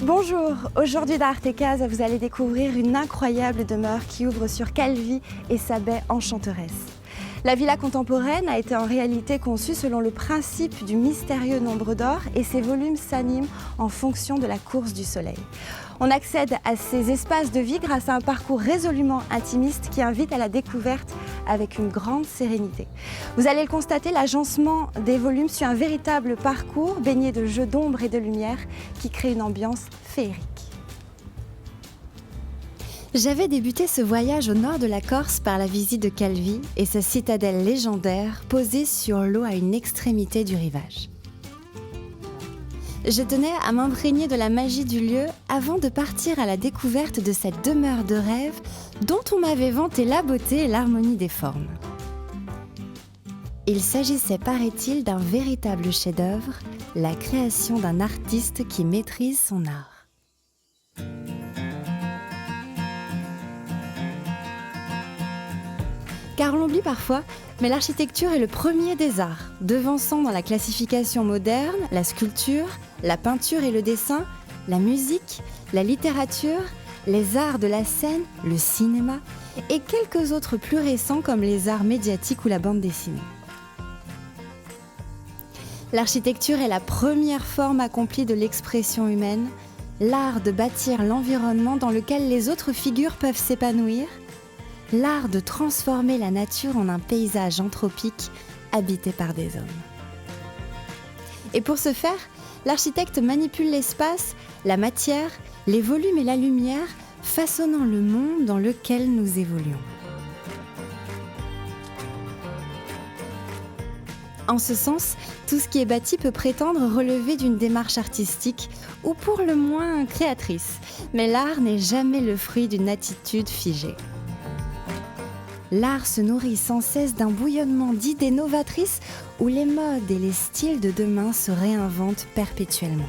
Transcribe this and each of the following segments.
Bonjour, aujourd'hui dans Artécase, vous allez découvrir une incroyable demeure qui ouvre sur Calvi et sa baie enchanteresse. La villa contemporaine a été en réalité conçue selon le principe du mystérieux nombre d'or et ses volumes s'animent en fonction de la course du soleil. On accède à ces espaces de vie grâce à un parcours résolument intimiste qui invite à la découverte avec une grande sérénité. Vous allez le constater, l'agencement des volumes suit un véritable parcours baigné de jeux d'ombre et de lumière qui crée une ambiance féerique. J'avais débuté ce voyage au nord de la Corse par la visite de Calvi et sa citadelle légendaire posée sur l'eau à une extrémité du rivage. Je tenais à m'imprégner de la magie du lieu avant de partir à la découverte de cette demeure de rêve dont on m'avait vanté la beauté et l'harmonie des formes. Il s'agissait, paraît-il, d'un véritable chef-d'œuvre, la création d'un artiste qui maîtrise son art. Car on l'oublie parfois, mais l'architecture est le premier des arts, devançant dans la classification moderne la sculpture, la peinture et le dessin, la musique, la littérature, les arts de la scène, le cinéma et quelques autres plus récents comme les arts médiatiques ou la bande dessinée. L'architecture est la première forme accomplie de l'expression humaine, l'art de bâtir l'environnement dans lequel les autres figures peuvent s'épanouir, l'art de transformer la nature en un paysage anthropique habité par des hommes. Et pour ce faire, l'architecte manipule l'espace, la matière, les volumes et la lumière, façonnant le monde dans lequel nous évoluons. En ce sens, tout ce qui est bâti peut prétendre relever d'une démarche artistique ou pour le moins créatrice, mais l'art n'est jamais le fruit d'une attitude figée. L'art se nourrit sans cesse d'un bouillonnement d'idées novatrices où les modes et les styles de demain se réinventent perpétuellement.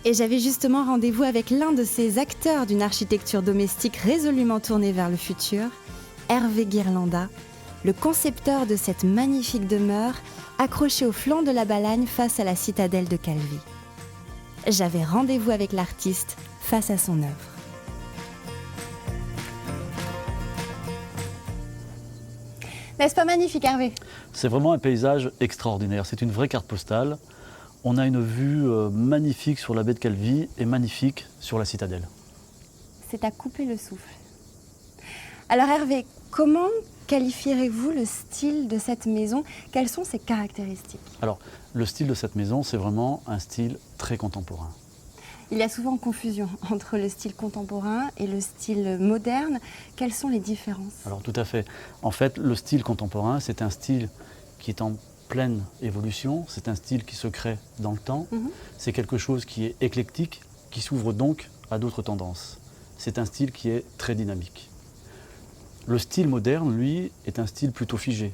Et j'avais justement rendez-vous avec l'un de ces acteurs d'une architecture domestique résolument tournée vers le futur, Hervé Guirlanda, le concepteur de cette magnifique demeure accrochée au flanc de la Balagne face à la citadelle de Calvi. J'avais rendez-vous avec l'artiste face à son œuvre. N'est-ce pas magnifique, Hervé? C'est vraiment un paysage extraordinaire, c'est une vraie carte postale. On a une vue magnifique sur la baie de Calvi et magnifique sur la citadelle. C'est à couper le souffle. Alors Hervé, comment qualifierez-vous le style de cette maison? Quelles sont ses caractéristiques? Alors, le style de cette maison, c'est vraiment un style très contemporain. Il y a souvent confusion entre le style contemporain et le style moderne. Quelles sont les différences? Alors tout à fait. En fait, le style contemporain, c'est un style qui est en pleine évolution, c'est un style qui se crée dans le temps, c'est quelque chose qui est éclectique, qui s'ouvre donc à d'autres tendances. C'est un style qui est très dynamique. Le style moderne, lui, est un style plutôt figé,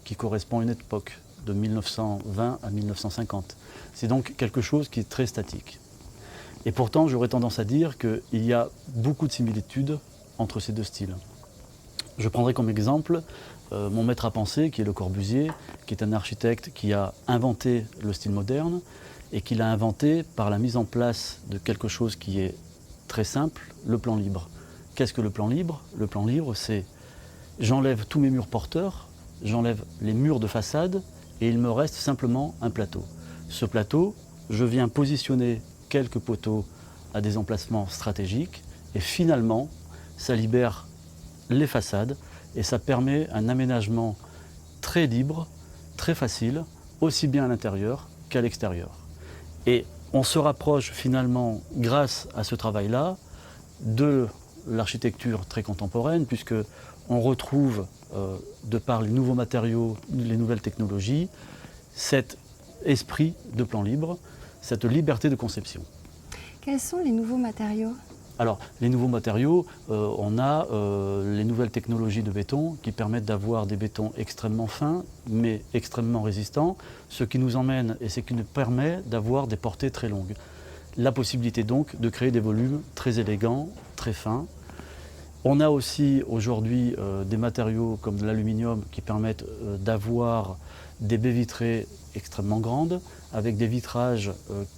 qui correspond à une époque de 1920 à 1950. C'est donc quelque chose qui est très statique. Et pourtant, j'aurais tendance à dire qu'il y a beaucoup de similitudes entre ces deux styles. Je prendrai comme exemple mon maître à penser, qui est Le Corbusier, qui est un architecte qui a inventé le style moderne et qui l'a inventé par la mise en place de quelque chose qui est très simple, le plan libre. Qu'est-ce que le plan libre? Le plan libre, c'est j'enlève tous mes murs porteurs, j'enlève les murs de façade et il me reste simplement un plateau. Ce plateau, je viens positionner quelques poteaux à des emplacements stratégiques et finalement ça libère les façades et ça permet un aménagement très libre, très facile, aussi bien à l'intérieur qu'à l'extérieur. Et on se rapproche finalement, grâce à ce travail-là, de l'architecture très contemporaine, puisque on retrouve, de par les nouveaux matériaux, les nouvelles technologies, cet esprit de plan libre, cette liberté de conception. Quels sont les nouveaux matériaux? Alors, les nouveaux matériaux, on a les nouvelles technologies de béton qui permettent d'avoir des bétons extrêmement fins, mais extrêmement résistants, ce qui nous emmène et ce qui nous permet d'avoir des portées très longues. La possibilité donc de créer des volumes très élégants, très fins. On a aussi aujourd'hui des matériaux comme de l'aluminium qui permettent d'avoir des baies vitrées extrêmement grandes, avec des vitrages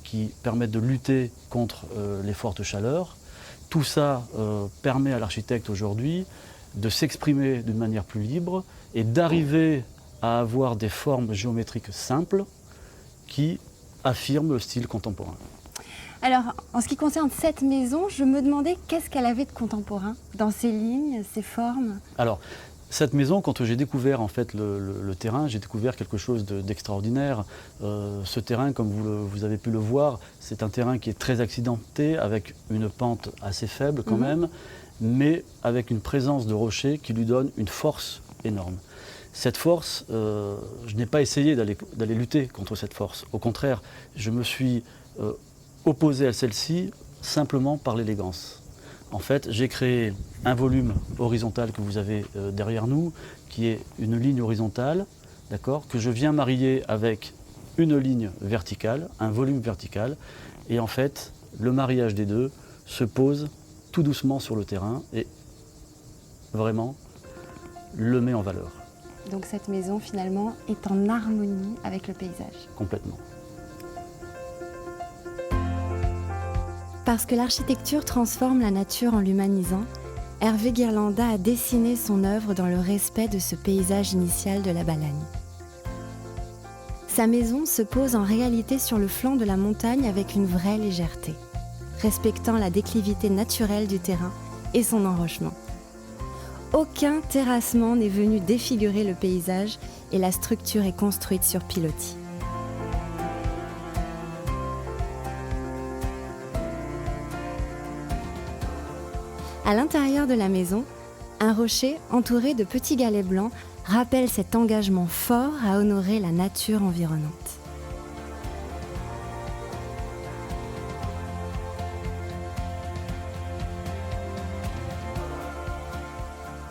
qui permettent de lutter contre les fortes chaleurs. Tout ça permet à l'architecte aujourd'hui de s'exprimer d'une manière plus libre et d'arriver à avoir des formes géométriques simples qui affirment le style contemporain. Alors, en ce qui concerne cette maison, je me demandais qu'est-ce qu'elle avait de contemporain dans ses lignes, ses formes. Alors, cette maison, quand j'ai découvert en fait le terrain, j'ai découvert quelque chose d'extraordinaire. Ce terrain, comme vous avez pu le voir, c'est un terrain qui est très accidenté, avec une pente assez faible quand même, mais avec une présence de rochers qui lui donne une force énorme. Cette force, je n'ai pas essayé d'aller lutter contre cette force. Au contraire, je me suis opposé à celle-ci simplement par l'élégance. En fait, j'ai créé un volume horizontal que vous avez derrière nous, qui est une ligne horizontale, d'accord, que je viens marier avec une ligne verticale, un volume vertical. Et en fait, le mariage des deux se pose tout doucement sur le terrain et vraiment le met en valeur. Donc cette maison, finalement, est en harmonie avec le paysage. Complètement. Parce que l'architecture transforme la nature en l'humanisant, Hervé Guirlanda a dessiné son œuvre dans le respect de ce paysage initial de la Balagne. Sa maison se pose en réalité sur le flanc de la montagne avec une vraie légèreté, respectant la déclivité naturelle du terrain et son enrochement. Aucun terrassement n'est venu défigurer le paysage et la structure est construite sur pilotis. À l'intérieur de la maison, un rocher entouré de petits galets blancs rappelle cet engagement fort à honorer la nature environnante.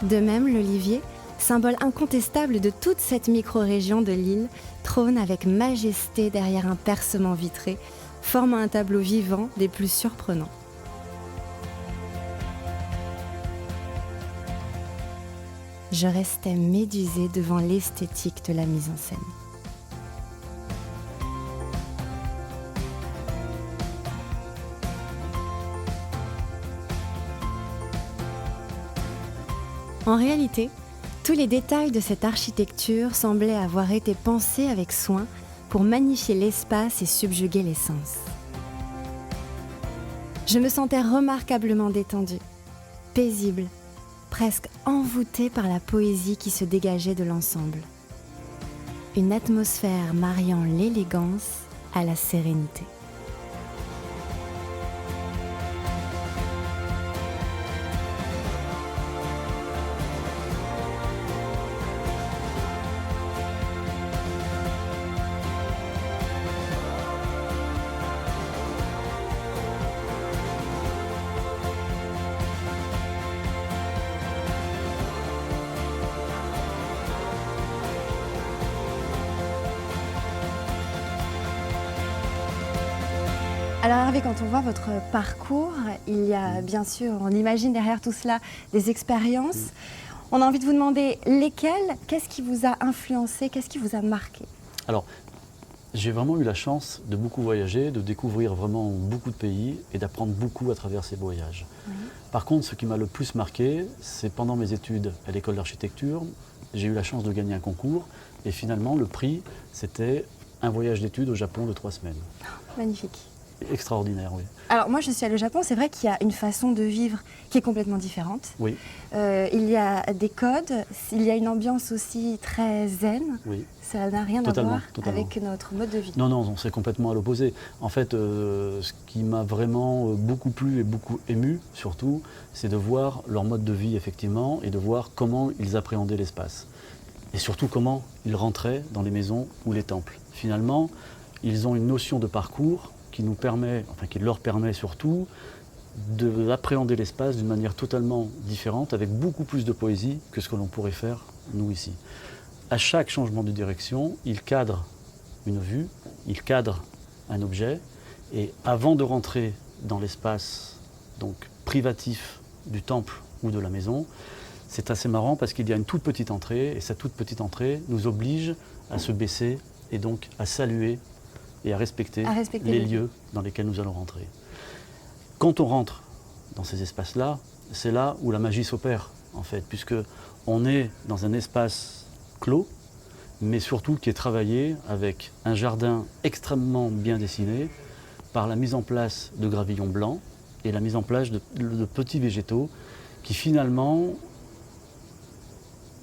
De même, l'olivier, symbole incontestable de toute cette micro-région de l'île, trône avec majesté derrière un percement vitré, formant un tableau vivant des plus surprenants. Je restais médusée devant l'esthétique de la mise en scène. En réalité, tous les détails de cette architecture semblaient avoir été pensés avec soin pour magnifier l'espace et subjuguer les sens. Je me sentais remarquablement détendue, paisible, presque envoûtée par la poésie qui se dégageait de l'ensemble. Une atmosphère mariant l'élégance à la sérénité. Alors Hervé, quand on voit votre parcours, il y a bien sûr, on imagine derrière tout cela des expériences. On a envie de vous demander lesquelles, qu'est-ce qui vous a influencé, qu'est-ce qui vous a marqué? Alors, j'ai vraiment eu la chance de beaucoup voyager, de découvrir vraiment beaucoup de pays et d'apprendre beaucoup à travers ces voyages. Oui. Par contre, ce qui m'a le plus marqué, c'est pendant mes études à l'école d'architecture, j'ai eu la chance de gagner un concours et finalement le prix, c'était un voyage d'études au Japon de 3 semaines. Magnifique. Extraordinaire, oui. Alors moi je suis allée au Japon, c'est vrai qu'il y a une façon de vivre qui est complètement différente. Oui. Il y a des codes, il y a une ambiance aussi très zen. Oui. Ça n'a rien à voir avec notre mode de vie. Non, non, c'est complètement à l'opposé. En fait, ce qui m'a vraiment beaucoup plu et beaucoup ému, surtout, c'est de voir leur mode de vie, effectivement, et de voir comment ils appréhendaient l'espace. Et surtout comment ils rentraient dans les maisons ou les temples. Finalement, ils ont une notion de parcours qui nous permet, enfin qui leur permet surtout, d'appréhender l'espace d'une manière totalement différente, avec beaucoup plus de poésie que ce que l'on pourrait faire, nous, ici. À chaque changement de direction, ils cadrent une vue, ils cadrent un objet, et avant de rentrer dans l'espace donc privatif du temple ou de la maison, c'est assez marrant parce qu'il y a une toute petite entrée, et cette toute petite entrée nous oblige à se baisser et donc à saluer et à respecter respecter les les lieux dans lesquels nous allons rentrer. Quand on rentre dans ces espaces-là, c'est là où la magie s'opère, en fait, puisque on est dans un espace clos, mais surtout qui est travaillé avec un jardin extrêmement bien dessiné par la mise en place de gravillons blancs et la mise en place de petits végétaux qui finalement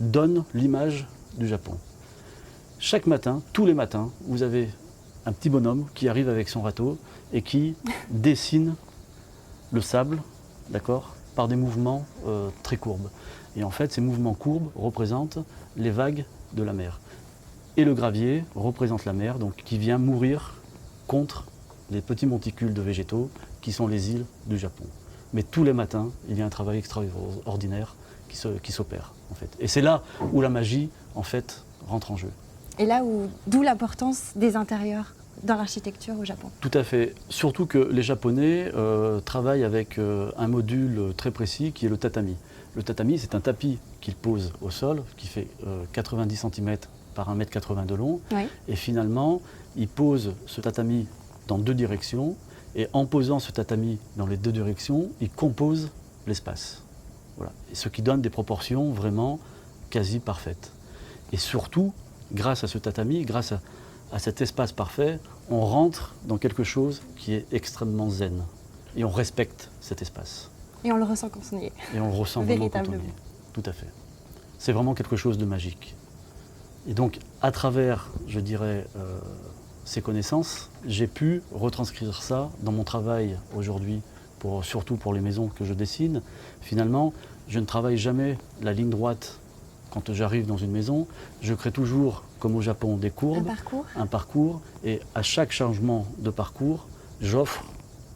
donnent l'image du Japon. Chaque matin, tous les matins, vous avez un petit bonhomme qui arrive avec son râteau et qui dessine le sable, d'accord, par des mouvements très courbes. Et en fait, ces mouvements courbes représentent les vagues de la mer. Et le gravier représente la mer, donc qui vient mourir contre les petits monticules de végétaux qui sont les îles du Japon. Mais tous les matins, il y a un travail extraordinaire qui s'opère, en fait. Et c'est là où la magie, en fait, rentre en jeu. Et là d'où l'importance des intérieurs dans l'architecture au Japon. Tout à fait. Surtout que les Japonais travaillent avec un module très précis qui est le tatami. Le tatami, c'est un tapis qu'ils posent au sol qui fait 90 cm par 1,80 m de long. Oui. Et finalement, ils posent ce tatami dans deux directions. Et en posant ce tatami dans les deux directions, ils composent l'espace. Voilà. Et ce qui donne des proportions vraiment quasi parfaites. Et surtout, grâce à ce tatami, grâce à cet espace parfait, on rentre dans quelque chose qui est extrêmement zen. Et on respecte cet espace. Et on le ressent quand on y est. Et on le ressent vraiment quand on y Véritablement. est. Tout à fait. C'est vraiment quelque chose de magique. Et donc, à travers, je dirais, ces connaissances, j'ai pu retranscrire ça dans mon travail aujourd'hui, surtout pour les maisons que je dessine. Finalement, je ne travaille jamais la ligne droite. Quand j'arrive dans une maison, je crée toujours, comme au Japon, des courbes, un parcours, et à chaque changement de parcours, j'offre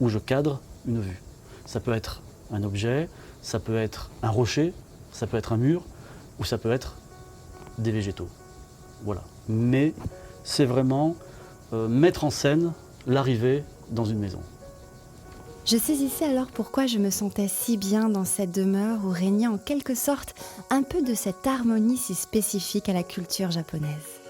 ou je cadre une vue. Ça peut être un objet, ça peut être un rocher, ça peut être un mur, ou ça peut être des végétaux. Voilà. Mais c'est vraiment mettre en scène l'arrivée dans une maison. Je saisissais alors pourquoi je me sentais si bien dans cette demeure où régnait en quelque sorte un peu de cette harmonie si spécifique à la culture japonaise.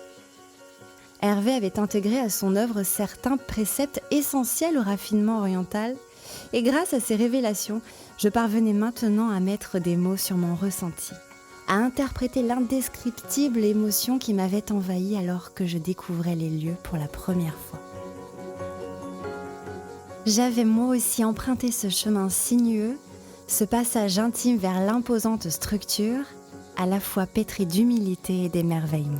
Hervé avait intégré à son œuvre certains préceptes essentiels au raffinement oriental et grâce à ces révélations, je parvenais maintenant à mettre des mots sur mon ressenti, à interpréter l'indescriptible émotion qui m'avait envahie alors que je découvrais les lieux pour la première fois. J'avais moi aussi emprunté ce chemin sinueux, ce passage intime vers l'imposante structure, à la fois pétri d'humilité et d'émerveillement.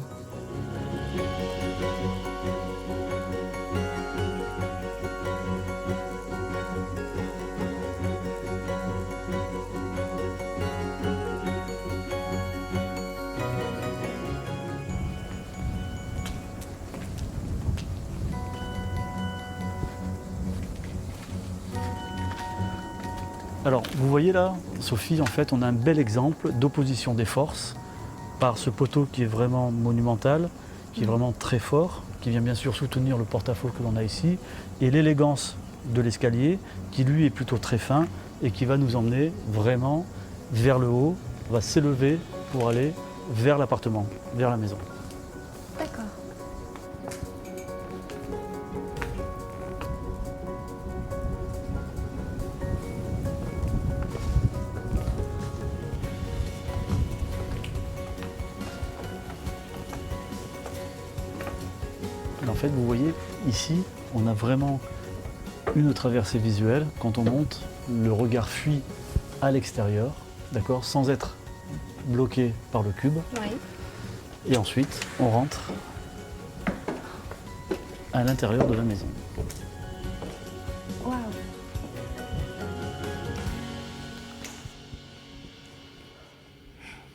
Alors, vous voyez là, Sophie, en fait, on a un bel exemple d'opposition des forces par ce poteau qui est vraiment monumental, qui est vraiment très fort, qui vient bien sûr soutenir le porte-à-faux que l'on a ici, et l'élégance de l'escalier, qui lui est plutôt très fin et qui va nous emmener vraiment vers le haut, on va s'élever pour aller vers l'appartement, vers la maison. D'accord. En fait, vous voyez, ici, on a vraiment une traversée visuelle. Quand on monte, le regard fuit à l'extérieur, d'accord, sans être bloqué par le cube. Oui. Et ensuite, on rentre à l'intérieur de la maison. Waouh.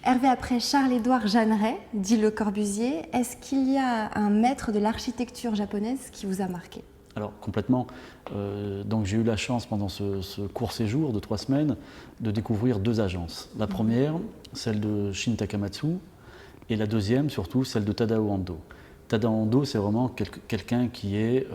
Hervé, après Charles-Édouard Jeanneret, dit Le Corbusier, est-ce qu'il y a un maître de l'architecture japonaise qui vous a marqué? Alors complètement, donc j'ai eu la chance pendant ce court séjour de 3 semaines de découvrir 2 agences. La première, celle de Shin Takamatsu, et la deuxième surtout celle de Tadao Ando. Tadao Ando, c'est vraiment quelqu'un qui est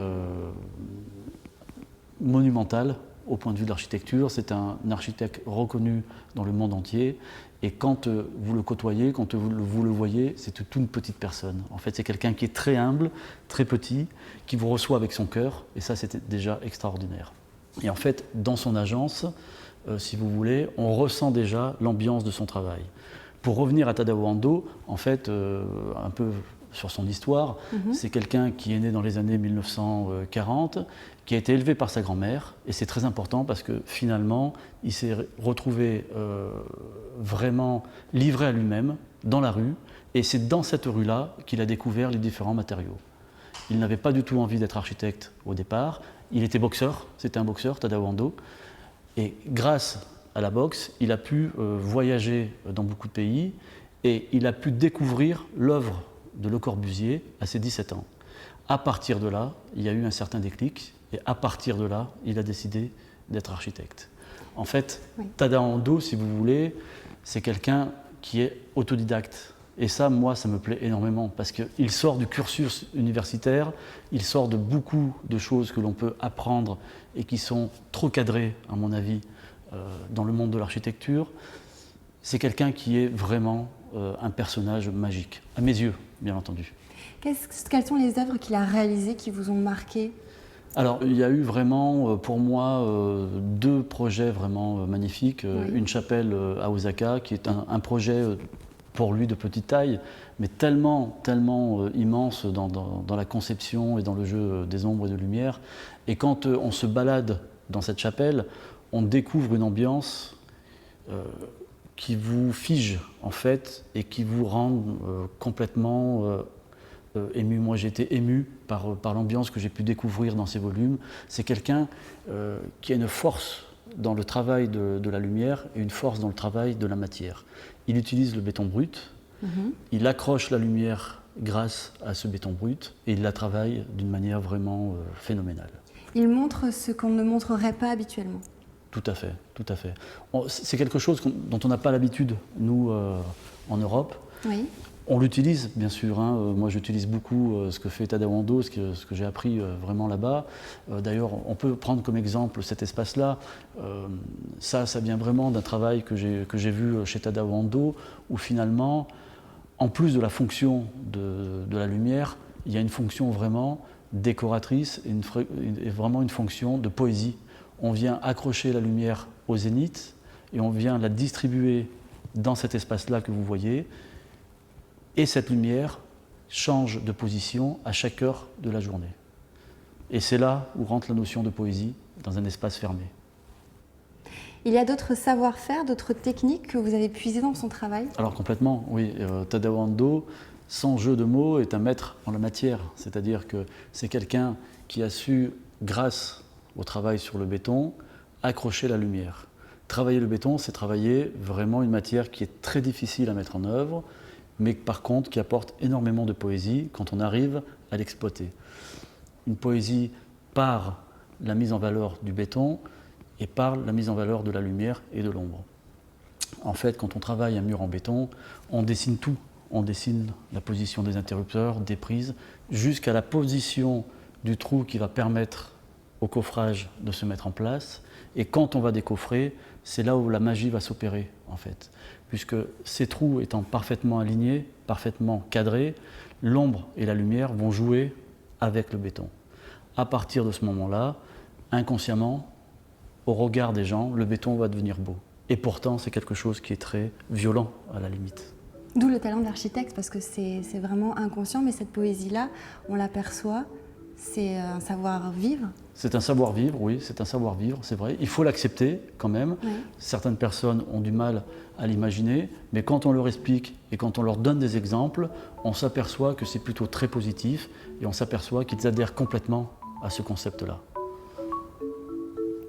monumental au point de vue de l'architecture. C'est un architecte reconnu dans le monde entier. Et quand vous le côtoyez, quand vous le voyez, c'est toute une petite personne. En fait, c'est quelqu'un qui est très humble, très petit, qui vous reçoit avec son cœur. Et ça, c'était déjà extraordinaire. Et en fait, dans son agence, si vous voulez, on ressent déjà l'ambiance de son travail. Pour revenir à Tadao Ando, en fait, un peu sur son histoire, c'est quelqu'un qui est né dans les années 1940, qui a été élevé par sa grand-mère, et c'est très important parce que finalement, il s'est retrouvé vraiment livré à lui-même, dans la rue, et c'est dans cette rue-là qu'il a découvert les différents matériaux. Il n'avait pas du tout envie d'être architecte au départ, il était boxeur, c'était un boxeur, Tadao Ando, et grâce à la boxe, il a pu voyager dans beaucoup de pays, et il a pu découvrir l'œuvre de Le Corbusier à ses 17 ans. À partir de là, il y a eu un certain déclic, et à partir de là, il a décidé d'être architecte. En fait, oui. Tadao Ando, si vous voulez, c'est quelqu'un qui est autodidacte. Et ça, moi, ça me plaît énormément, parce qu'il sort du cursus universitaire, il sort de beaucoup de choses que l'on peut apprendre et qui sont trop cadrées, à mon avis, dans le monde de l'architecture. C'est quelqu'un qui est vraiment un personnage magique, à mes yeux, bien entendu. Quelles sont les œuvres qu'il a réalisées qui vous ont marqué ? Alors, il y a eu vraiment, pour moi, deux projets vraiment magnifiques. Oui. Une chapelle à Osaka, qui est un projet pour lui de petite taille, mais tellement immense dans la conception et dans le jeu des ombres et de lumière. Et quand on se balade dans cette chapelle, on découvre une ambiance qui vous fige, en fait, et qui vous rend complètement ému. Moi, j'ai été ému par l'ambiance que j'ai pu découvrir dans ces volumes. C'est quelqu'un qui a une force dans le travail de la lumière et une force dans le travail de la matière. Il utilise le béton brut, il accroche la lumière grâce à ce béton brut et il la travaille d'une manière vraiment phénoménale. Il montre ce qu'on ne montrerait pas habituellement. Tout à fait, tout à fait. C'est quelque chose dont on n'a pas l'habitude, nous, en Europe. Oui. On l'utilise, bien sûr. Moi, j'utilise beaucoup ce que fait Tadao Ando, ce que j'ai appris vraiment là-bas. D'ailleurs, on peut prendre comme exemple cet espace-là. Ça vient vraiment d'un travail que j'ai vu chez Tadao Ando, où finalement, en plus de la fonction de la lumière, il y a une fonction vraiment décoratrice et vraiment une fonction de poésie. On vient accrocher la lumière au zénith et on vient la distribuer dans cet espace-là que vous voyez. Et cette lumière change de position à chaque heure de la journée. Et c'est là où rentre la notion de poésie, dans un espace fermé. Il y a d'autres savoir-faire, d'autres techniques que vous avez puisées dans son travail ? Alors complètement, oui. Tadao Ando, sans jeu de mots, est un maître en la matière. C'est-à-dire que c'est quelqu'un qui a su, grâce au travail sur le béton, accrocher la lumière. Travailler le béton, c'est travailler vraiment une matière qui est très difficile à mettre en œuvre, mais par contre qui apporte énormément de poésie quand on arrive à l'exploiter. Une poésie par la mise en valeur du béton et par la mise en valeur de la lumière et de l'ombre. En fait, quand on travaille un mur en béton, on dessine tout. On dessine la position des interrupteurs, des prises, jusqu'à la position du trou qui va permettre au coffrage de se mettre en place. Et quand on va décoffrer, c'est là où la magie va s'opérer, en fait. Puisque ces trous étant parfaitement alignés, parfaitement cadrés, l'ombre et la lumière vont jouer avec le béton. À partir de ce moment-là, inconsciemment, au regard des gens, le béton va devenir beau. Et pourtant, c'est quelque chose qui est très violent, à la limite. D'où le talent de l'architecte, parce que c'est vraiment inconscient, mais cette poésie-là, on l'aperçoit. C'est un savoir-vivre. C'est un savoir-vivre, oui, c'est un savoir-vivre, c'est vrai. Il faut l'accepter quand même. Oui. Certaines personnes ont du mal à l'imaginer, mais quand on leur explique et quand on leur donne des exemples, on s'aperçoit que c'est plutôt très positif et on s'aperçoit qu'ils adhèrent complètement à ce concept-là.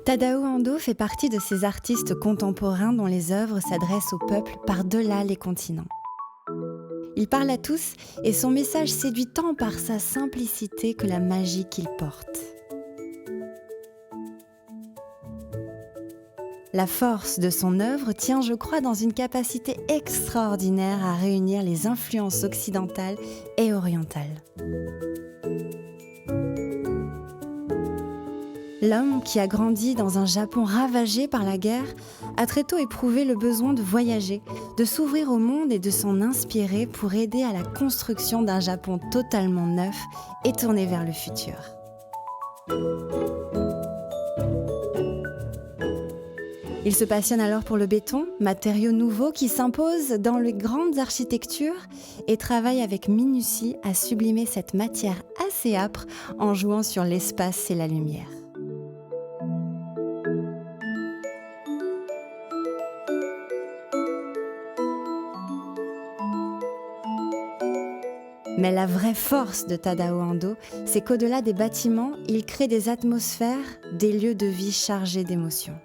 Tadao Ando fait partie de ces artistes contemporains dont les œuvres s'adressent au peuple par-delà les continents. Il parle à tous et son message séduit tant par sa simplicité que la magie qu'il porte. La force de son œuvre tient, je crois, dans une capacité extraordinaire à réunir les influences occidentales et orientales. L'homme, qui a grandi dans un Japon ravagé par la guerre, a très tôt éprouvé le besoin de voyager, de s'ouvrir au monde et de s'en inspirer pour aider à la construction d'un Japon totalement neuf et tourné vers le futur. Il se passionne alors pour le béton, matériau nouveau qui s'impose dans les grandes architectures, et travaille avec minutie à sublimer cette matière assez âpre en jouant sur l'espace et la lumière. Mais la vraie force de Tadao Ando, c'est qu'au-delà des bâtiments, il crée des atmosphères, des lieux de vie chargés d'émotions.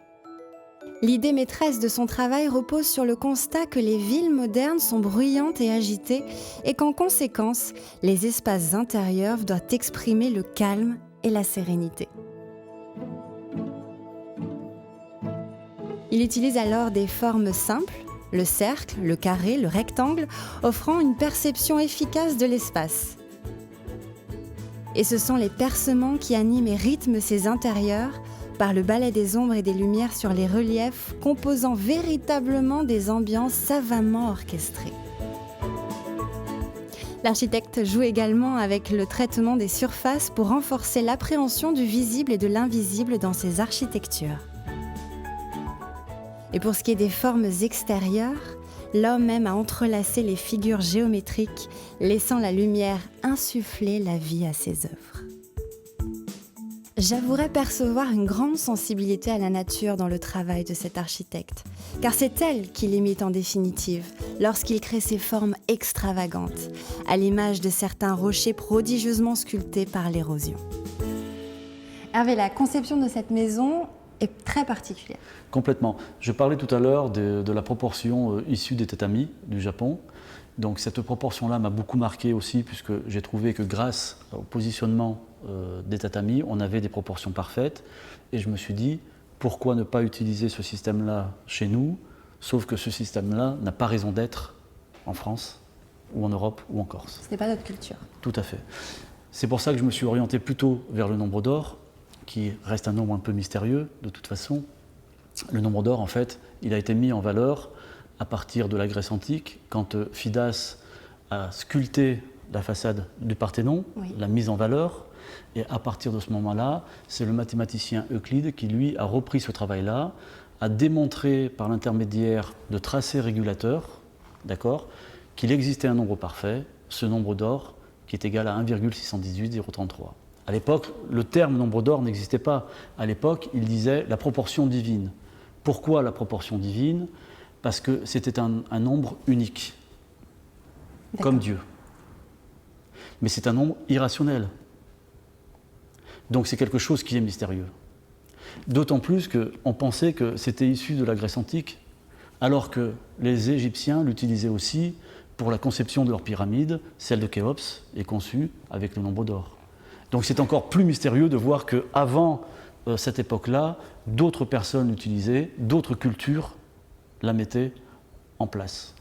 L'idée maîtresse de son travail repose sur le constat que les villes modernes sont bruyantes et agitées et qu'en conséquence, les espaces intérieurs doivent exprimer le calme et la sérénité. Il utilise alors des formes simples, le cercle, le carré, le rectangle, offrant une perception efficace de l'espace. Et ce sont les percements qui animent et rythment ces intérieurs par le ballet des ombres et des lumières sur les reliefs, composant véritablement des ambiances savamment orchestrées. L'architecte joue également avec le traitement des surfaces pour renforcer l'appréhension du visible et de l'invisible dans ses architectures. Et pour ce qui est des formes extérieures, l'homme aime à entrelacer les figures géométriques, laissant la lumière insuffler la vie à ses œuvres. J'avouerais percevoir une grande sensibilité à la nature dans le travail de cet architecte, car c'est elle qui l'imite en définitive lorsqu'il crée ces formes extravagantes, à l'image de certains rochers prodigieusement sculptés par l'érosion. Hervé, la conception de cette maison est très particulière. Complètement. Je parlais tout à l'heure de la proportion issue des tatamis du Japon. Donc cette proportion-là m'a beaucoup marqué aussi, puisque j'ai trouvé que grâce au positionnement des tatamis, on avait des proportions parfaites. Et je me suis dit, pourquoi ne pas utiliser ce système-là chez nous, sauf que ce système-là n'a pas raison d'être en France, ou en Europe, ou en Corse. Ce n'est pas notre culture. Tout à fait. C'est pour ça que je me suis orienté plutôt vers le nombre d'or, qui reste un nombre un peu mystérieux de toute façon. Le nombre d'or, en fait, il a été mis en valeur à partir de la Grèce antique, quand Phidias a sculpté la façade du Parthénon, oui, l'a mise en valeur, et à partir de ce moment-là, c'est le mathématicien Euclide qui, lui, a repris ce travail-là, a démontré par l'intermédiaire de tracés régulateurs, d'accord, qu'il existait un nombre parfait, ce nombre d'or, qui est égal à 1,618033. À l'époque, le terme nombre d'or n'existait pas. À l'époque, il disait la proportion divine. Pourquoi la proportion divine ? Parce que c'était un nombre unique, comme Dieu. Mais c'est un nombre irrationnel. Donc c'est quelque chose qui est mystérieux. D'autant plus qu'on pensait que c'était issu de la Grèce antique, alors que les Égyptiens l'utilisaient aussi pour la conception de leur pyramide. Celle de Khéops est conçue avec le nombre d'or. Donc c'est encore plus mystérieux de voir qu'avant cette époque-là, d'autres personnes l'utilisaient, d'autres cultures la mettaient en place.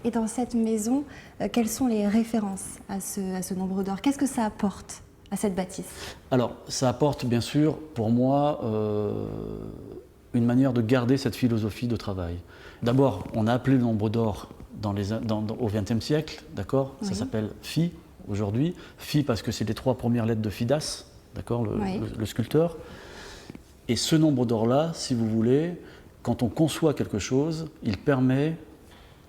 Et dans cette maison, quelles sont les références à ce nombre d'or ? Qu'est-ce que ça apporte à cette bâtisse ? Alors, ça apporte bien sûr, pour moi, une manière de garder cette philosophie de travail. D'abord, on a appelé le nombre d'or au XXe siècle, d'accord ? Oui. Ça s'appelle Phi aujourd'hui. Phi parce que c'est les 3 premières lettres de Phidias, d'accord, le sculpteur. Et ce nombre d'or-là, si vous voulez, quand on conçoit quelque chose, il permet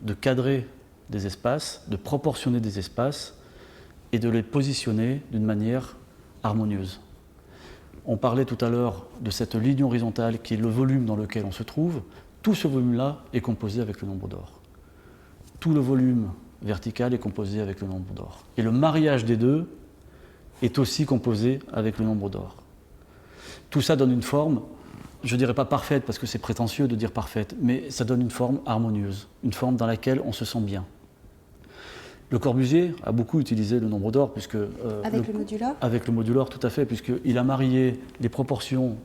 de cadrer des espaces, de proportionner des espaces et de les positionner d'une manière harmonieuse. On parlait tout à l'heure de cette ligne horizontale qui est le volume dans lequel on se trouve. Tout ce volume-là est composé avec le nombre d'or. Tout le volume vertical est composé avec le nombre d'or. Et le mariage des deux est aussi composé avec le nombre d'or. Tout ça donne une forme, je ne dirais pas parfaite parce que c'est prétentieux de dire parfaite, mais ça donne une forme harmonieuse, une forme dans laquelle on se sent bien. Le Corbusier a beaucoup utilisé le nombre d'or, puisque... avec le modulor ? Avec le modulor, tout à fait, puisqu'il a marié les proportions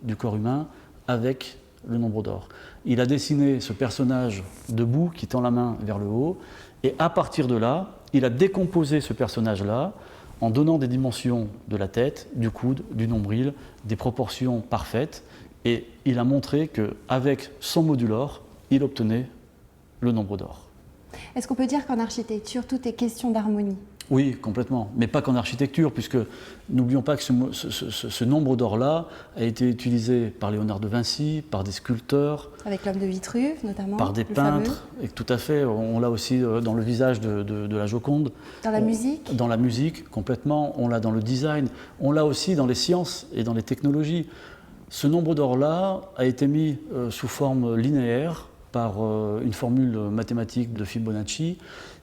du corps humain avec le nombre d'or. Il a dessiné ce personnage debout qui tend la main vers le haut, et à partir de là, il a décomposé ce personnage-là en donnant des dimensions de la tête, du coude, du nombril, des proportions parfaites. Et il a montré qu'avec son modulor, il obtenait le nombre d'or. Est-ce qu'on peut dire qu'en architecture, tout est question d'harmonie? Oui, complètement, mais pas qu'en architecture, puisque n'oublions pas que ce nombre d'or-là a été utilisé par Léonard de Vinci, par des sculpteurs, avec l'homme de Vitruve notamment, par des peintres, et tout à fait, on l'a aussi dans le visage de la Joconde. Dans la musique? Dans la musique, complètement, on l'a dans le design, on l'a aussi dans les sciences et dans les technologies. Ce nombre d'or-là a été mis sous forme linéaire par une formule mathématique de Fibonacci,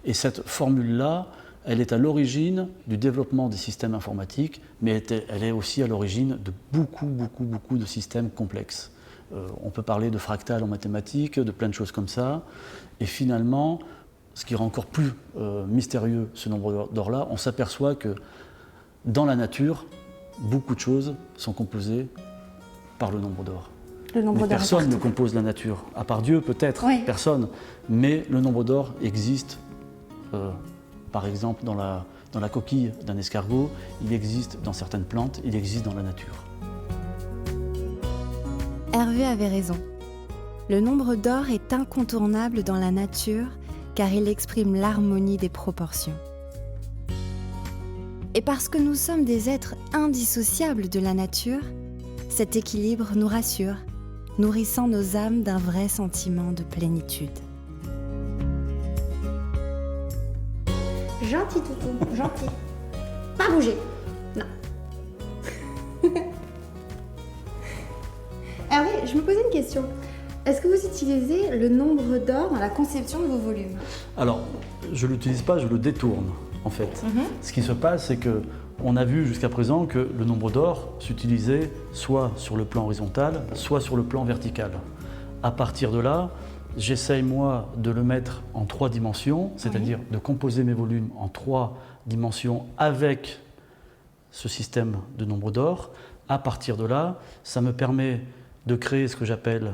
et cette formule-là, elle est à l'origine du développement des systèmes informatiques, mais elle est aussi à l'origine de beaucoup de systèmes complexes. On peut parler de fractal en mathématiques, de plein de choses comme ça. Et finalement, ce qui rend encore plus mystérieux ce nombre d'or-là, on s'aperçoit que dans la nature, beaucoup de choses sont composées par le nombre d'or. Mais personne ne compose la nature, à part Dieu peut-être, oui. Personne. Mais le nombre d'or existe. Par exemple, dans la coquille d'un escargot, il existe dans certaines plantes, il existe dans la nature. Hervé avait raison. Le nombre d'or est incontournable dans la nature car il exprime l'harmonie des proportions. Et parce que nous sommes des êtres indissociables de la nature, cet équilibre nous rassure, nourrissant nos âmes d'un vrai sentiment de plénitude. Gentil toutou, gentil. Pas bouger. Non. Hervé, je me posais une question. Est-ce que vous utilisez le nombre d'or dans la conception de vos volumes? Alors, je ne l'utilise pas, je le détourne en fait. Ce qui se passe, c'est qu'on a vu jusqu'à présent que le nombre d'or s'utilisait soit sur le plan horizontal, soit sur le plan vertical. À partir de là, j'essaye moi de le mettre en 3 dimensions, c'est-à-dire de composer mes volumes en 3 dimensions avec ce système de nombre d'or. À partir de là, ça me permet de créer ce que j'appelle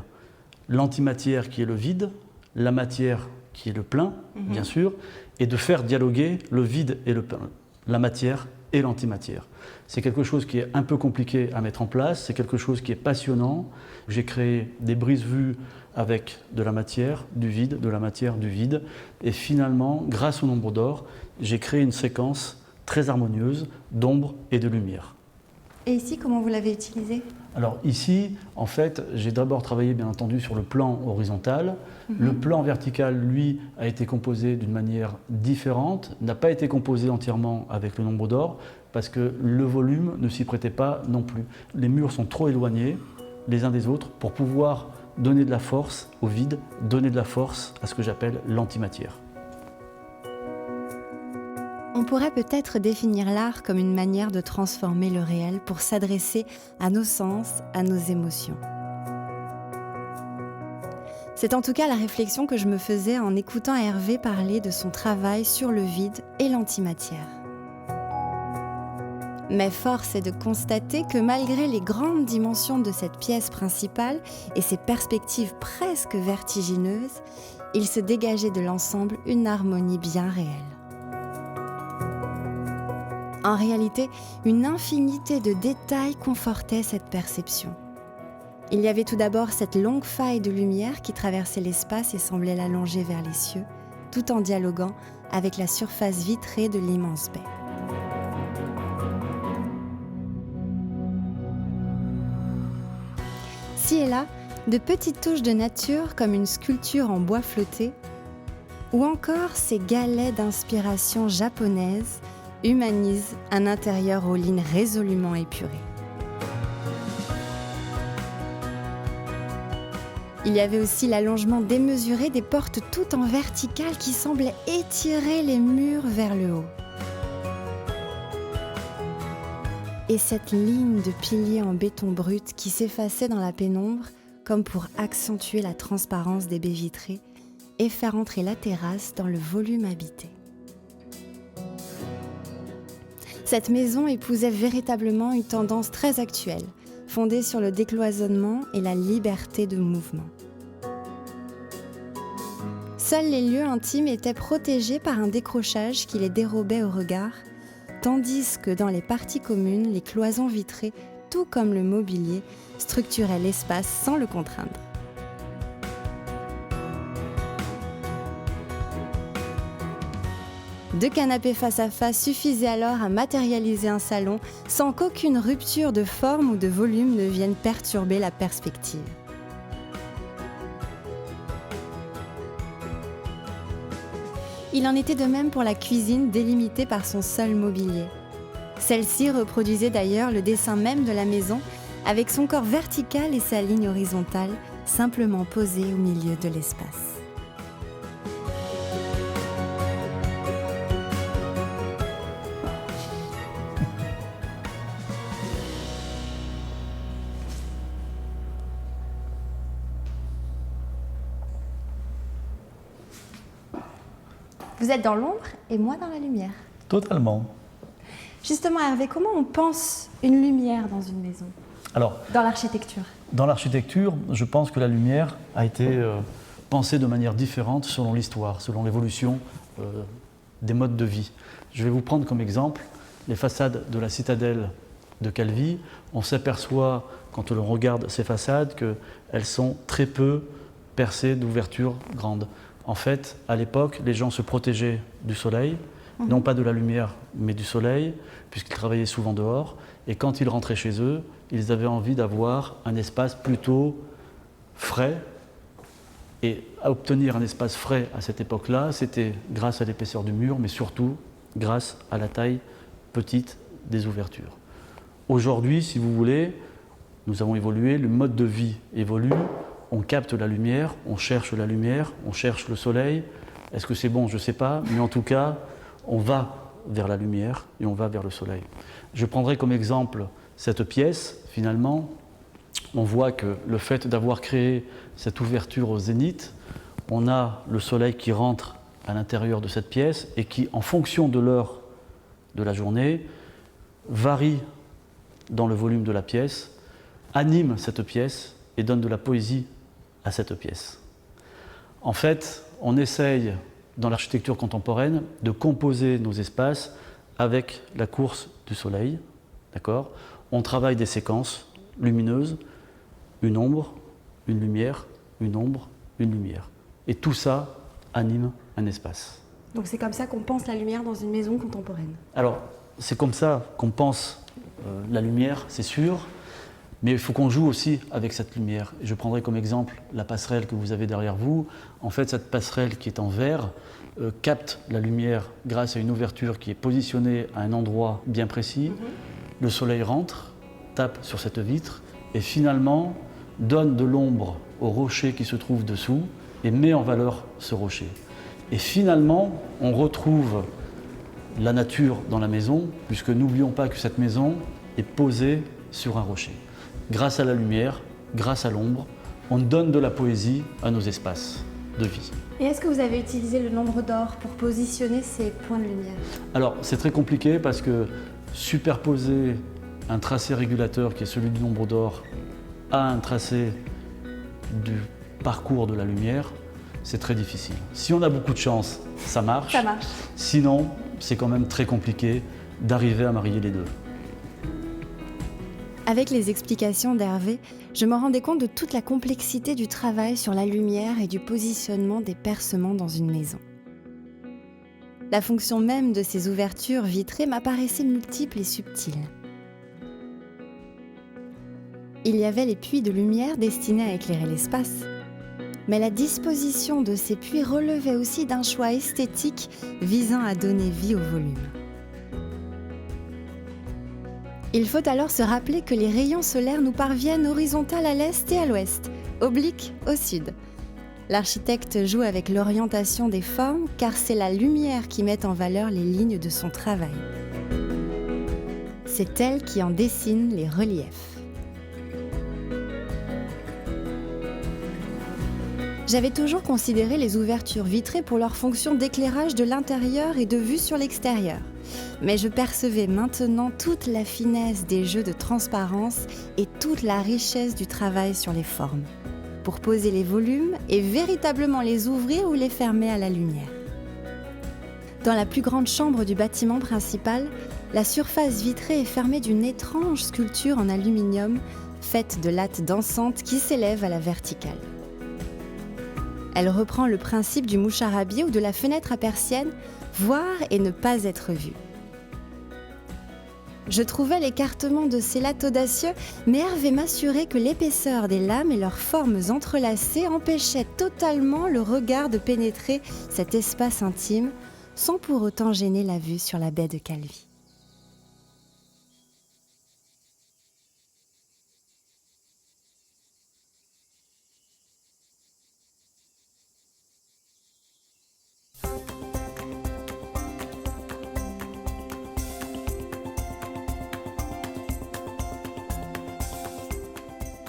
l'antimatière qui est le vide, la matière qui est le plein, bien sûr, et de faire dialoguer le vide et le plein, la matière et l'antimatière. C'est quelque chose qui est un peu compliqué à mettre en place, c'est quelque chose qui est passionnant. J'ai créé des brises-vues avec de la matière, du vide, de la matière, du vide. Et finalement, grâce au nombre d'or, j'ai créé une séquence très harmonieuse d'ombre et de lumière. Et ici, comment vous l'avez utilisé? Alors ici, en fait, j'ai d'abord travaillé bien entendu sur le plan horizontal. Le plan vertical, lui, a été composé d'une manière différente, n'a pas été composé entièrement avec le nombre d'or, parce que le volume ne s'y prêtait pas non plus. Les murs sont trop éloignés les uns des autres pour pouvoir donner de la force au vide, donner de la force à ce que j'appelle l'antimatière. On pourrait peut-être définir l'art comme une manière de transformer le réel pour s'adresser à nos sens, à nos émotions. C'est en tout cas la réflexion que je me faisais en écoutant Hervé parler de son travail sur le vide et l'antimatière. Mais force est de constater que malgré les grandes dimensions de cette pièce principale et ses perspectives presque vertigineuses, il se dégageait de l'ensemble une harmonie bien réelle. En réalité, une infinité de détails confortait cette perception. Il y avait tout d'abord cette longue faille de lumière qui traversait l'espace et semblait l'allonger vers les cieux, tout en dialoguant avec la surface vitrée de l'immense baie. Ci et là, de petites touches de nature comme une sculpture en bois flotté, ou encore ces galets d'inspiration japonaise humanisent un intérieur aux lignes résolument épurées. Il y avait aussi l'allongement démesuré des portes toutes en verticale qui semblaient étirer les murs vers le haut. Et cette ligne de piliers en béton brut qui s'effaçait dans la pénombre comme pour accentuer la transparence des baies vitrées et faire entrer la terrasse dans le volume habité. Cette maison épousait véritablement une tendance très actuelle, fondée sur le décloisonnement et la liberté de mouvement. Seuls les lieux intimes étaient protégés par un décrochage qui les dérobait au regard, tandis que dans les parties communes, les cloisons vitrées, tout comme le mobilier, structuraient l'espace sans le contraindre. Deux canapés face à face suffisaient alors à matérialiser un salon sans qu'aucune rupture de forme ou de volume ne vienne perturber la perspective. Il en était de même pour la cuisine délimitée par son seul mobilier. Celle-ci reproduisait d'ailleurs le dessin même de la maison avec son corps vertical et sa ligne horizontale simplement posée au milieu de l'espace. Vous êtes dans l'ombre et moi dans la lumière. Totalement. Justement, Hervé, comment on pense une lumière dans une maison, Alors, dans l'architecture? dans l'architecture, je pense que la lumière a été pensée de manière différente selon l'histoire, selon l'évolution des modes de vie. Je vais vous prendre comme exemple les façades de la citadelle de Calvi. On s'aperçoit, quand on regarde ces façades, qu'elles sont très peu percées d'ouvertures grandes. En fait, à l'époque, les gens se protégeaient du soleil, non pas de la lumière, mais du soleil, puisqu'ils travaillaient souvent dehors. Et quand ils rentraient chez eux, ils avaient envie d'avoir un espace plutôt frais. Et à obtenir un espace frais à cette époque-là, c'était grâce à l'épaisseur du mur, mais surtout grâce à la taille petite des ouvertures. Aujourd'hui, si vous voulez, nous avons évolué, le mode de vie évolue. On capte la lumière, on cherche le soleil. Est-ce que c'est bon? Je ne sais pas, mais en tout cas, on va vers la lumière et on va vers le soleil. Je prendrai comme exemple cette pièce. Finalement, on voit que le fait d'avoir créé cette ouverture au zénith, on a le soleil qui rentre à l'intérieur de cette pièce et qui, en fonction de l'heure de la journée, varie dans le volume de la pièce, anime cette pièce et donne de la poésie à cette pièce. En fait, on essaye, dans l'architecture contemporaine, de composer nos espaces avec la course du soleil. D'accord ? On travaille des séquences lumineuses, une ombre, une lumière, une ombre, une lumière. Et tout ça anime un espace. Donc c'est comme ça qu'on pense la lumière dans une maison contemporaine. Alors, c'est comme ça qu'on pense la lumière, c'est sûr. Mais il faut qu'on joue aussi avec cette lumière. Je prendrai comme exemple la passerelle que vous avez derrière vous. En fait, cette passerelle qui est en verre capte la lumière grâce à une ouverture qui est positionnée à un endroit bien précis. Le soleil rentre, tape sur cette vitre et finalement donne de l'ombre au rocher qui se trouve dessous et met en valeur ce rocher. Et finalement, on retrouve la nature dans la maison, puisque n'oublions pas que cette maison est posée sur un rocher. Grâce à la lumière, grâce à l'ombre, on donne de la poésie à nos espaces de vie. Et est-ce que vous avez utilisé le nombre d'or pour positionner ces points de lumière? Alors, c'est très compliqué parce que superposer un tracé régulateur qui est celui du nombre d'or à un tracé du parcours de la lumière, c'est très difficile. Si on a beaucoup de chance, ça marche. Ça marche. Sinon, c'est quand même très compliqué d'arriver à marier les deux. Avec les explications d'Hervé, je me rendais compte de toute la complexité du travail sur la lumière et du positionnement des percements dans une maison. La fonction même de ces ouvertures vitrées m'apparaissait multiple et subtile. Il y avait les puits de lumière destinés à éclairer l'espace, mais la disposition de ces puits relevait aussi d'un choix esthétique visant à donner vie au volume. Il faut alors se rappeler que les rayons solaires nous parviennent horizontales à l'est et à l'ouest, obliques au sud. L'architecte joue avec l'orientation des formes car c'est la lumière qui met en valeur les lignes de son travail. C'est elle qui en dessine les reliefs. J'avais toujours considéré les ouvertures vitrées pour leur fonction d'éclairage de l'intérieur et de vue sur l'extérieur. Mais je percevais maintenant toute la finesse des jeux de transparence et toute la richesse du travail sur les formes, pour poser les volumes et véritablement les ouvrir ou les fermer à la lumière. Dans la plus grande chambre du bâtiment principal, la surface vitrée est fermée d'une étrange sculpture en aluminium faite de lattes dansantes qui s'élèvent à la verticale. Elle reprend le principe du moucharabier ou de la fenêtre à persienne, voir et ne pas être vue. Je trouvais l'écartement de ces lattes audacieux, mais Hervé m'assurait que l'épaisseur des lames et leurs formes entrelacées empêchaient totalement le regard de pénétrer cet espace intime, sans pour autant gêner la vue sur la baie de Calvi.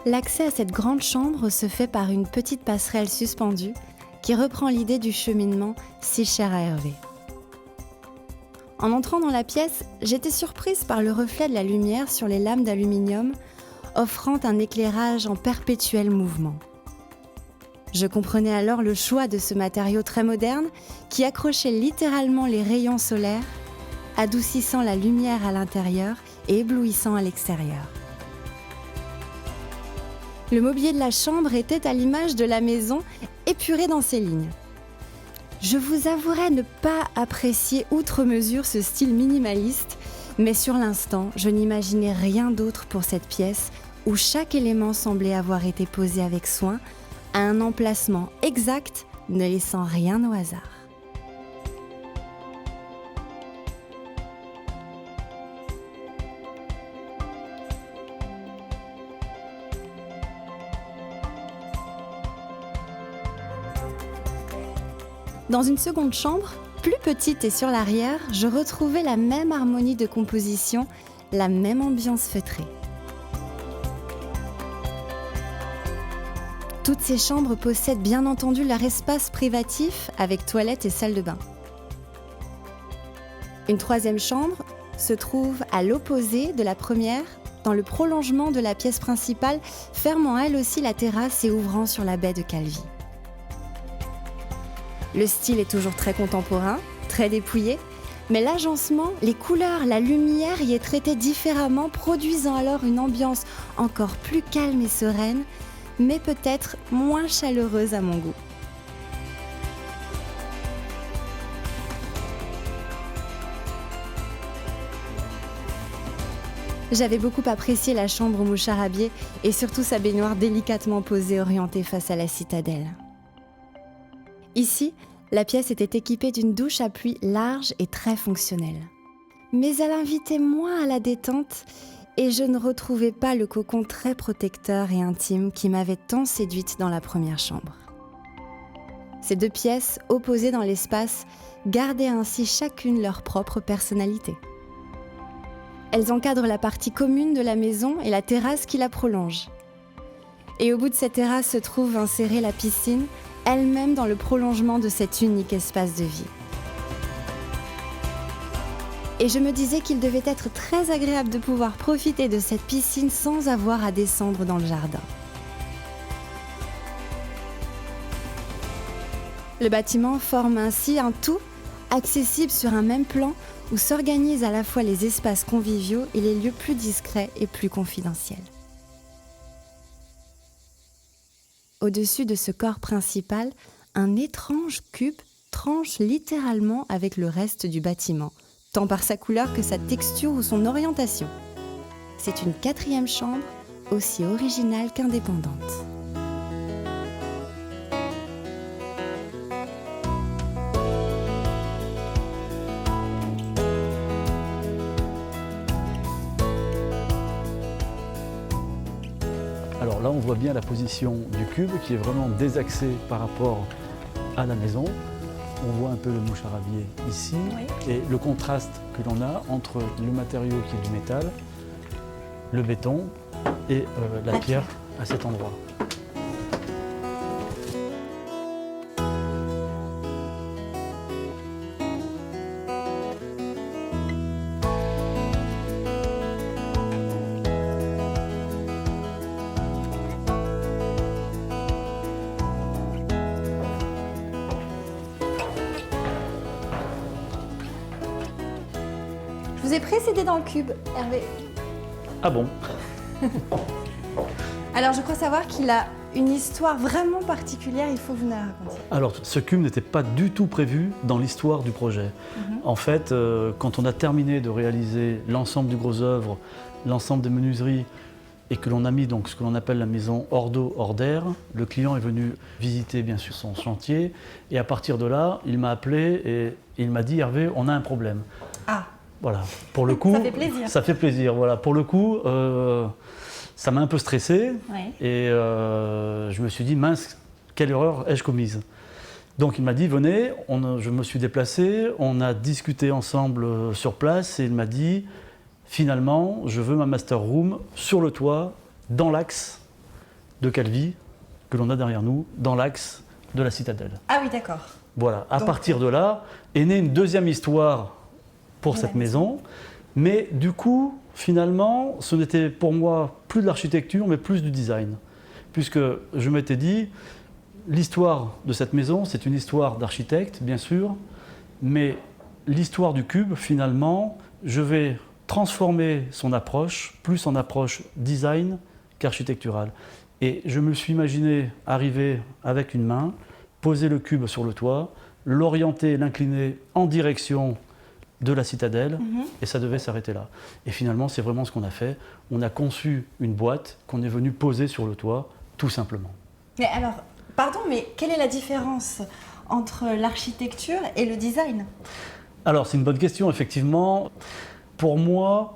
L'accès à cette grande chambre se fait par une petite passerelle suspendue qui reprend l'idée du cheminement si cher à Hervé. En entrant dans la pièce, j'étais surprise par le reflet de la lumière sur les lames d'aluminium, offrant un éclairage en perpétuel mouvement. Je comprenais alors le choix de ce matériau très moderne qui accrochait littéralement les rayons solaires, adoucissant la lumière à l'intérieur et éblouissant à l'extérieur. Le mobilier de la chambre était à l'image de la maison, épuré dans ses lignes. Je vous avouerai ne pas apprécier outre mesure ce style minimaliste, mais sur l'instant, je n'imaginais rien d'autre pour cette pièce où chaque élément semblait avoir été posé avec soin, à un emplacement exact, ne laissant rien au hasard. Dans une seconde chambre, plus petite et sur l'arrière, je retrouvais la même harmonie de composition, la même ambiance feutrée. Toutes ces chambres possèdent bien entendu leur espace privatif avec toilette et salle de bain. Une troisième chambre se trouve à l'opposé de la première, dans le prolongement de la pièce principale, fermant elle aussi la terrasse et ouvrant sur la baie de Calvi. Le style est toujours très contemporain, très dépouillé, mais l'agencement, les couleurs, la lumière y est traitée différemment, produisant alors une ambiance encore plus calme et sereine, mais peut-être moins chaleureuse à mon goût. J'avais beaucoup apprécié la chambre au moucharabier et surtout sa baignoire délicatement posée, orientée face à la citadelle. Ici, la pièce était équipée d'une douche à pluie large et très fonctionnelle. Mais elle invitait moins à la détente et je ne retrouvais pas le cocon très protecteur et intime qui m'avait tant séduite dans la première chambre. Ces deux pièces, opposées dans l'espace, gardaient ainsi chacune leur propre personnalité. Elles encadrent la partie commune de la maison et la terrasse qui la prolonge. Et au bout de cette terrasse se trouve insérée la piscine, elle-même dans le prolongement de cet unique espace de vie. Et je me disais qu'il devait être très agréable de pouvoir profiter de cette piscine sans avoir à descendre dans le jardin. Le bâtiment forme ainsi un tout accessible sur un même plan où s'organisent à la fois les espaces conviviaux et les lieux plus discrets et plus confidentiels. Au-dessus de ce corps principal, un étrange cube tranche littéralement avec le reste du bâtiment, tant par sa couleur que sa texture ou son orientation. C'est une quatrième chambre, aussi originale qu'indépendante. Alors là, on voit bien la position du cube qui est vraiment désaxée par rapport à la maison. On voit un peu le moucharabier ici, oui, et le contraste que l'on a entre le matériau qui est du métal, le béton et la pierre à cet endroit. Je vous ai précédé dans le cube, Hervé. Ah bon? Alors, je crois savoir qu'il a une histoire vraiment particulière, il faut que vous nous la racontiez. Alors, ce cube n'était pas du tout prévu dans l'histoire du projet. En fait, quand on a terminé de réaliser l'ensemble du gros œuvre, l'ensemble des menuiseries, et que l'on a mis donc ce que l'on appelle la maison hors d'eau, hors d'air, le client est venu visiter bien sûr son chantier, et à partir de là, il m'a appelé et il m'a dit « Hervé, on a un problème ». Ah, Voilà, pour le coup, ça fait plaisir. Ça fait plaisir, voilà. Pour le coup, ça m'a un peu stressé Oui. et je me suis dit mince, quelle erreur ai-je commise? Donc il m'a dit venez, je me suis déplacé, on a discuté ensemble sur place et il m'a dit finalement je veux ma master room sur le toit, dans l'axe de Calvi, que l'on a derrière nous, dans l'axe de la citadelle. Ah oui, d'accord. Voilà, à Donc, partir de là est née une deuxième histoire pour cette maison. Mais du coup, finalement, ce n'était pour moi plus de l'architecture, mais plus du design. Puisque je m'étais dit, l'histoire de cette maison, c'est une histoire d'architecte, bien sûr, mais l'histoire du cube, finalement, je vais transformer son approche, plus en approche design qu'architecturale. Et je me suis imaginé arriver avec une main, poser le cube sur le toit, l'orienter, l'incliner en direction de la citadelle, et ça devait s'arrêter là. Et finalement, c'est vraiment ce qu'on a fait. On a conçu une boîte qu'on est venu poser sur le toit, tout simplement. Mais alors, pardon, mais quelle est la différence entre l'architecture et le design? Alors, c'est une bonne question, effectivement. Pour moi,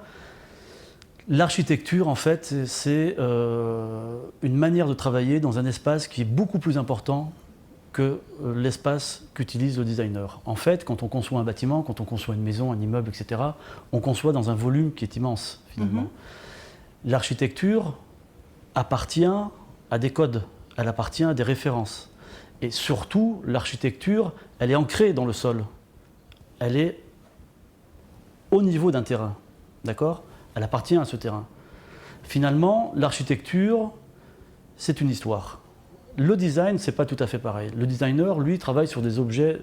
l'architecture, en fait, c'est une manière de travailler dans un espace qui est beaucoup plus important que l'espace qu'utilise le designer. En fait, quand on conçoit un bâtiment, quand on conçoit une maison, un immeuble, etc., on conçoit dans un volume qui est immense, finalement. L'architecture appartient à des codes, elle appartient à des références. Et surtout, l'architecture, elle est ancrée dans le sol. Elle est au niveau d'un terrain, d'accord? Elle appartient à ce terrain. Finalement, l'architecture, c'est une histoire. Le design, c'est pas tout à fait pareil. Le designer, lui, travaille sur des objets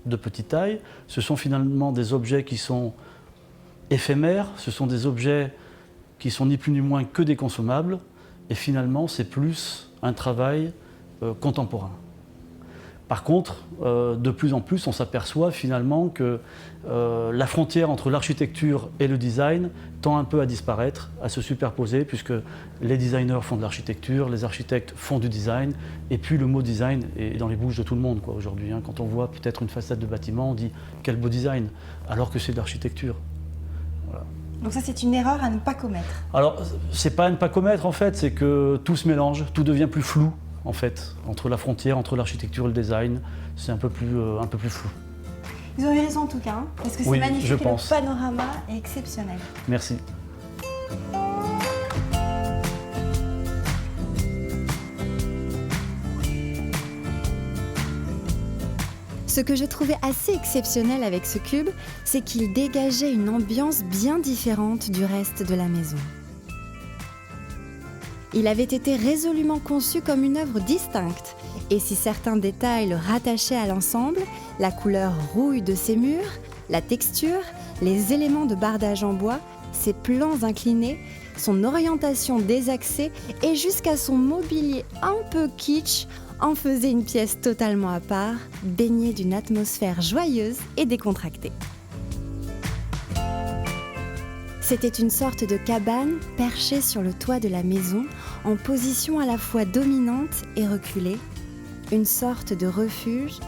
de petite taille. Ce sont finalement des objets qui sont éphémères, ce sont des objets qui sont ni plus ni moins que des consommables. Et finalement, c'est plus un travail contemporain. Par contre, de plus en plus, on s'aperçoit finalement que la frontière entre l'architecture et le design tend un peu à disparaître, à se superposer, puisque les designers font de l'architecture, les architectes font du design, et puis le mot design est dans les bouches de tout le monde aujourd'hui. Quand on voit peut-être une façade de bâtiment, on dit « quel beau design », alors que c'est de l'architecture. Voilà. Donc ça, c'est une erreur à ne pas commettre. Alors, c'est pas à ne pas commettre en fait, c'est que tout se mélange, tout devient plus flou. En fait, entre la frontière, entre l'architecture et le design, c'est un peu plus flou. Vous avez raison en tout cas, hein, parce que c'est Oui, magnifique je et pense. le panorama est exceptionnel. Merci. Ce que je trouvais assez exceptionnel avec ce cube, c'est qu'il dégageait une ambiance bien différente du reste de la maison. Il avait été résolument conçu comme une œuvre distincte, et si certains détails le rattachaient à l'ensemble, la couleur rouille de ses murs, la texture, les éléments de bardage en bois, ses plans inclinés, son orientation désaxée et jusqu'à son mobilier un peu kitsch en faisaient une pièce totalement à part, baignée d'une atmosphère joyeuse et décontractée. C'était une sorte de cabane perchée sur le toit de la maison, en position à la fois dominante et reculée, une sorte de refuge,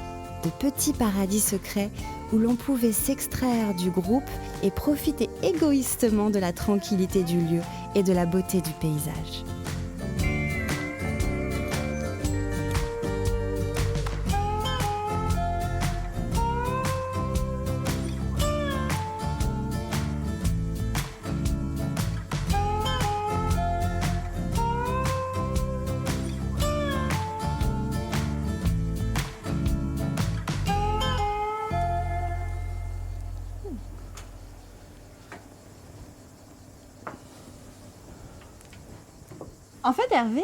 de petit paradis secret où l'on pouvait s'extraire du groupe et profiter égoïstement de la tranquillité du lieu et de la beauté du paysage. En fait, Hervé,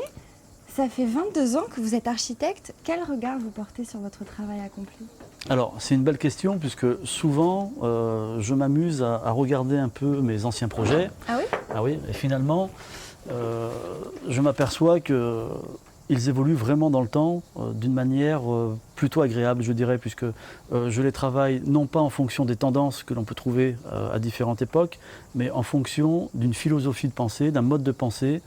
ça fait 22 ans que vous êtes architecte. Quel regard vous portez sur votre travail accompli? Alors, c'est une belle question puisque souvent, je m'amuse à regarder un peu mes anciens projets. Ah oui? Ah oui, et finalement, je m'aperçois qu'ils évoluent vraiment dans le temps d'une manière plutôt agréable, je dirais, puisque je les travaille non pas en fonction des tendances que l'on peut trouver à différentes époques, mais en fonction d'une philosophie de pensée, d'un mode de pensée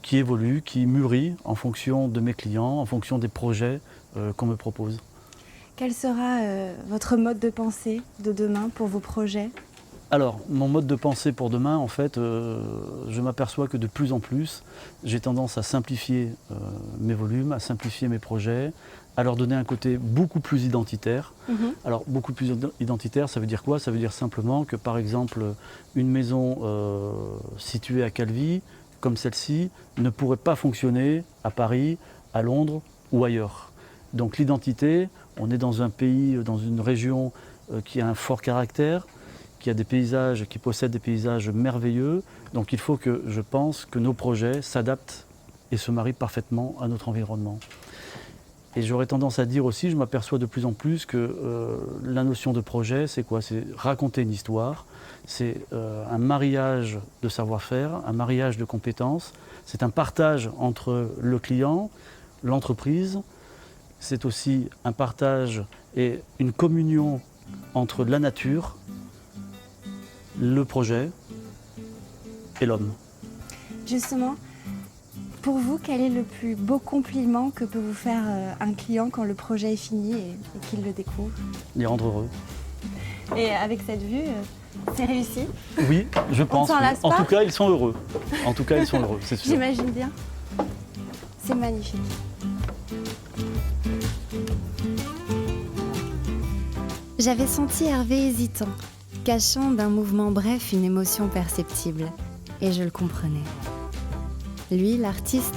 qui évolue, qui mûrit en fonction de mes clients, en fonction des projets qu'on me propose. Quel sera votre mode de pensée de demain pour vos projets? Alors, mon mode de pensée pour demain, en fait, je m'aperçois que de plus en plus, j'ai tendance à simplifier mes volumes, à simplifier mes projets, à leur donner un côté beaucoup plus identitaire. Alors, beaucoup plus identitaire, ça veut dire quoi? Ça veut dire simplement que, par exemple, une maison située à Calvi, comme celle-ci, ne pourrait pas fonctionner à Paris, à Londres ou ailleurs. Donc l'identité, on est dans un pays, dans une région qui a un fort caractère, qui a des paysages, qui possède des paysages merveilleux. Donc il faut que, je pense, que nos projets s'adaptent et se marient parfaitement à notre environnement. Et j'aurais tendance à dire aussi, je m'aperçois de plus en plus que la notion de projet, c'est quoi? C'est raconter une histoire, c'est un mariage de savoir-faire, un mariage de compétences, c'est un partage entre le client, l'entreprise, c'est aussi un partage et une communion entre la nature, le projet et l'homme. Justement, pour vous, quel est le plus beau compliment que peut vous faire un client quand le projet est fini et qu'il le découvre? Les rendre heureux. Et avec cette vue, c'est réussi? Oui, je pense. s'en Oui. lasse En pas tout cas, ils sont heureux. En tout cas, ils sont heureux, c'est sûr. J'imagine bien. C'est magnifique. J'avais senti Hervé hésitant, cachant d'un mouvement bref une émotion perceptible, et je le comprenais. Lui, l'artiste,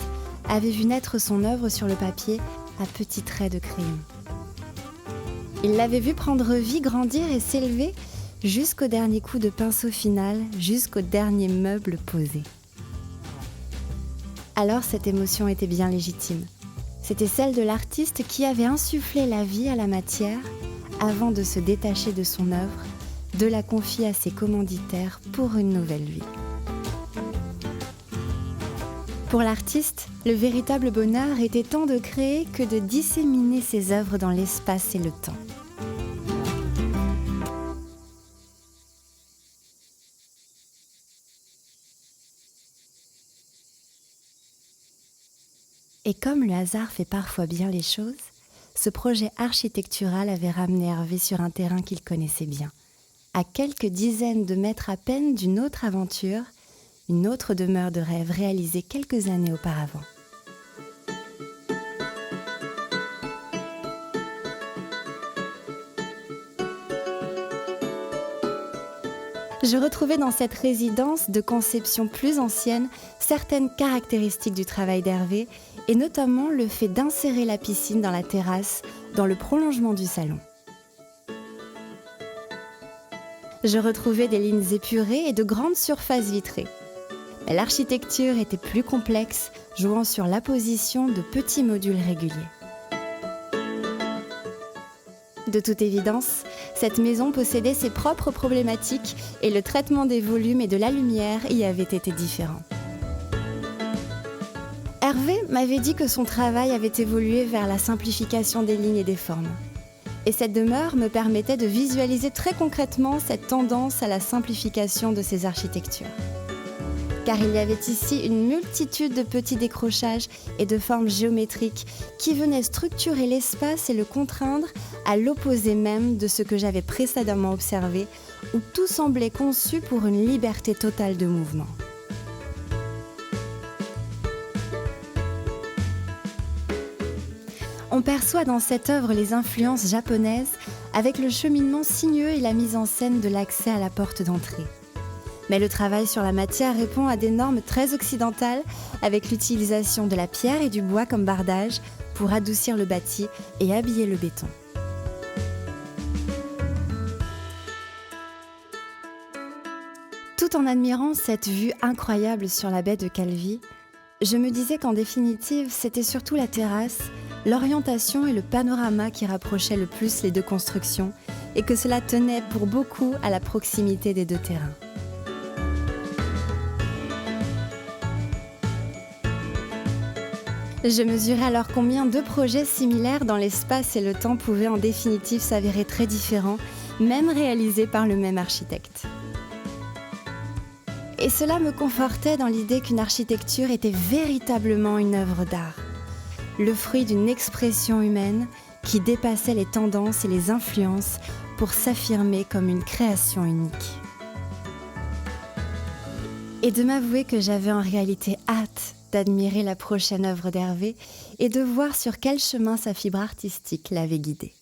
avait vu naître son œuvre sur le papier à petits traits de crayon. Il l'avait vu prendre vie, grandir et s'élever jusqu'au dernier coup de pinceau final, jusqu'au dernier meuble posé. Alors cette émotion était bien légitime. C'était celle de l'artiste qui avait insufflé la vie à la matière avant de se détacher de son œuvre, de la confier à ses commanditaires pour une nouvelle vie. Pour l'artiste, le véritable bonheur était tant de créer que de disséminer ses œuvres dans l'espace et le temps. Et comme le hasard fait parfois bien les choses, ce projet architectural avait ramené Hervé sur un terrain qu'il connaissait bien, à quelques dizaines de mètres à peine d'une autre aventure, une autre demeure de rêve réalisée quelques années auparavant. Je retrouvais dans cette résidence de conception plus ancienne certaines caractéristiques du travail d'Hervé et notamment le fait d'insérer la piscine dans la terrasse, dans le prolongement du salon. Je retrouvais des lignes épurées et de grandes surfaces vitrées. Mais l'architecture était plus complexe, jouant sur l'apposition de petits modules réguliers. De toute évidence, cette maison possédait ses propres problématiques et le traitement des volumes et de la lumière y avait été différent. Hervé m'avait dit que son travail avait évolué vers la simplification des lignes et des formes. Et cette demeure me permettait de visualiser très concrètement cette tendance à la simplification de ses architectures. Car il y avait ici une multitude de petits décrochages et de formes géométriques qui venaient structurer l'espace et le contraindre à l'opposé même de ce que j'avais précédemment observé, où tout semblait conçu pour une liberté totale de mouvement. On perçoit dans cette œuvre les influences japonaises avec le cheminement sinueux et la mise en scène de l'accès à la porte d'entrée. Mais le travail sur la matière répond à des normes très occidentales avec l'utilisation de la pierre et du bois comme bardage pour adoucir le bâti et habiller le béton. Tout en admirant cette vue incroyable sur la baie de Calvi, je me disais qu'en définitive, c'était surtout la terrasse, l'orientation et le panorama qui rapprochaient le plus les deux constructions et que cela tenait pour beaucoup à la proximité des deux terrains. Je mesurais alors combien deux projets similaires dans l'espace et le temps pouvaient en définitive s'avérer très différents, même réalisés par le même architecte. Et cela me confortait dans l'idée qu'une architecture était véritablement une œuvre d'art, le fruit d'une expression humaine qui dépassait les tendances et les influences pour s'affirmer comme une création unique. Et de m'avouer que j'avais en réalité hâte d'admirer la prochaine œuvre d'Hervé et de voir sur quel chemin sa fibre artistique l'avait guidé.